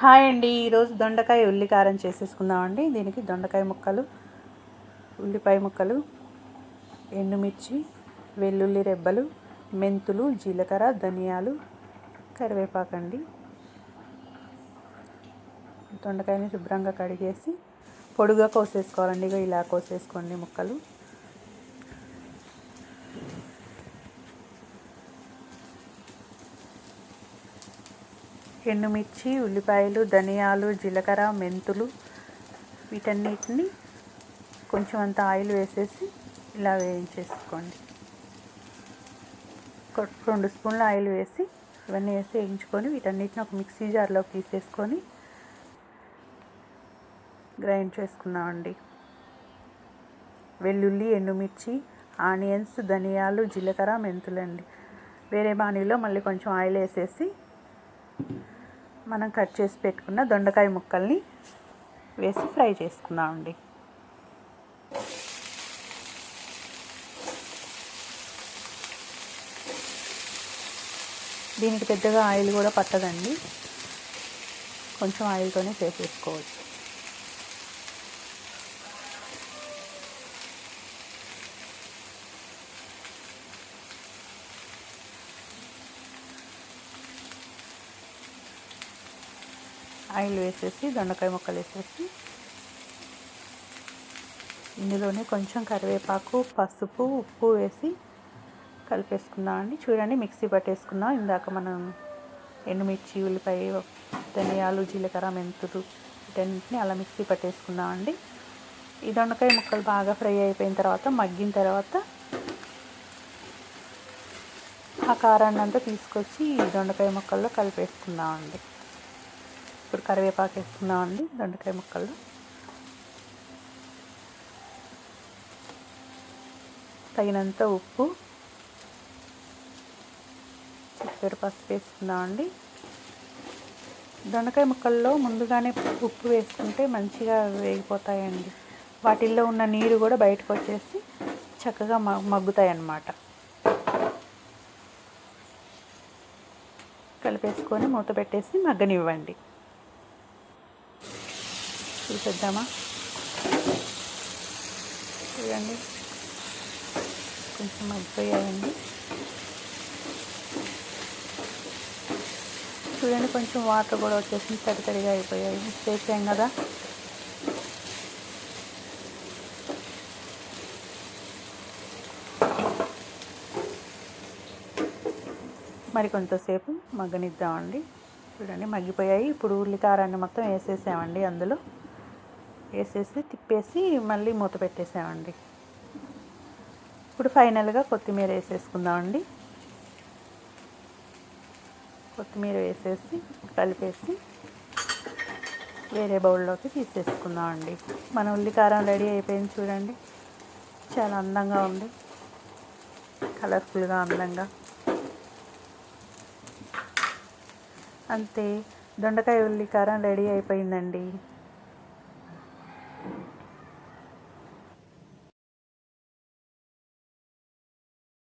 Hi అండి. ఈరోజు దొండకాయ ఉల్లి కారం చేసేసుకుందామండి. దీనికి దొండకాయ ముక్కలు, ఉల్లిపాయ ముక్కలు, ఎండుమిర్చి, వెల్లుల్లి రెబ్బలు, మెంతులు, జీలకర్ర, ధనియాలు, కరివేపాకండి. దొండకాయని శుభ్రంగా కడిగేసి పొడుగా కోసేసుకోవాలండి. ఇలా కోసేసుకోండి ముక్కలు. ఎండుమిర్చి, ఉల్లిపాయలు, ధనియాలు, జీలకర్ర, మెంతులు వీటన్నిటిని కొంచెం అంత ఆయిల్ వేసేసి ఇలా వేయించేసుకోండి. 2 స్పూన్ల ఆయిల్ వేసి ఇవన్నీ వేసి వేయించుకొని వీటన్నిటిని ఒక మిక్సీ జార్లోకి తీసేసుకొని గ్రైండ్ చేసుకున్నామండి. వెల్లుల్లి, ఎండుమిర్చి, ఆనియన్స్, ధనియాలు, జీలకర్ర, మెంతులు అండి. వేరే బాణీలో మళ్ళీ కొంచెం ఆయిల్ వేసేసి మనం కట్ చేసి పెట్టుకున్న దొండకాయ ముక్కల్ని వేసి ఫ్రై చేసుకుందామండి. దీనికి పెద్దగా ఆయిల్ కూడా పట్టదండి, కొంచెం ఆయిల్తోనే చేసేసుకోవచ్చు. ఆయిల్ వేసేసి దొండకాయ ముక్కలు వేసేసి ఇందులోనే కొంచెం కరివేపాకు, పసుపు, ఉప్పు వేసి కలిపేసుకుందామండి. చూడండి, మిక్సీ పట్టేసుకుందాం. ఇందాక మనం ఎండుమిర్చి, ఉల్లిపాయ, ధనియాలు, జీలకర్ర, మెంతులు వీటన్నిటిని అలా మిక్సీ పట్టేసుకుందామండి. ఈ దొండకాయ ముక్కలు బాగా ఫ్రై అయిపోయిన తర్వాత, మగ్గిన తర్వాత ఆ కారాన్ని అంతా తీసుకొచ్చి ఈ దొండకాయ ముక్కల్లో కలిపేసుకుందామండి. ఇప్పుడు కరివేపాకు వేసుకుందామండి దొండకాయ ముక్కల్లో. తగినంత ఉప్పు, చిటికెడు పసుపు వేసుకుందామండి. దొండకాయ ముక్కల్లో ముందుగానే ఉప్పు వేసుకుంటే మంచిగా వేగిపోతాయండి. వాటిల్లో ఉన్న నీరు కూడా బయటకు వచ్చేసి చక్కగా మగ్గుతాయి అన్నమాట. కలిపేసుకొని మూత పెట్టేసి మగ్గనివ్వండి. చూసేద్దామా? చూడండి, కొంచెం మగ్గిపోయాయండి. చూడండి, కొంచెం వాటర్ కూడా వచ్చేసి తడిగా అయిపోయాయి. చేసాం కదా. మరి కొంతసేపు మగ్గనిద్దామండి. చూడండి, మగ్గిపోయాయి. ఇప్పుడు ఉల్లికారాన్ని మొత్తం వేసేసామండి. అందులో వేసేసి తిప్పేసి మళ్ళీ మూత పెట్టేసామండి. ఇప్పుడు ఫైనల్గా కొత్తిమీర వేసేసుకుందామండి. కొత్తిమీర వేసేసి కలిపేసి వేరే బౌల్లోకి తీసేసుకుందామండి. మన ఉల్లికారం రెడీ అయిపోయింది. చూడండి, చాలా అందంగా ఉంది, కలర్ఫుల్గా అందంగా. అంతే, దొండకాయ ఉల్లికారం రెడీ అయిపోయిందండి.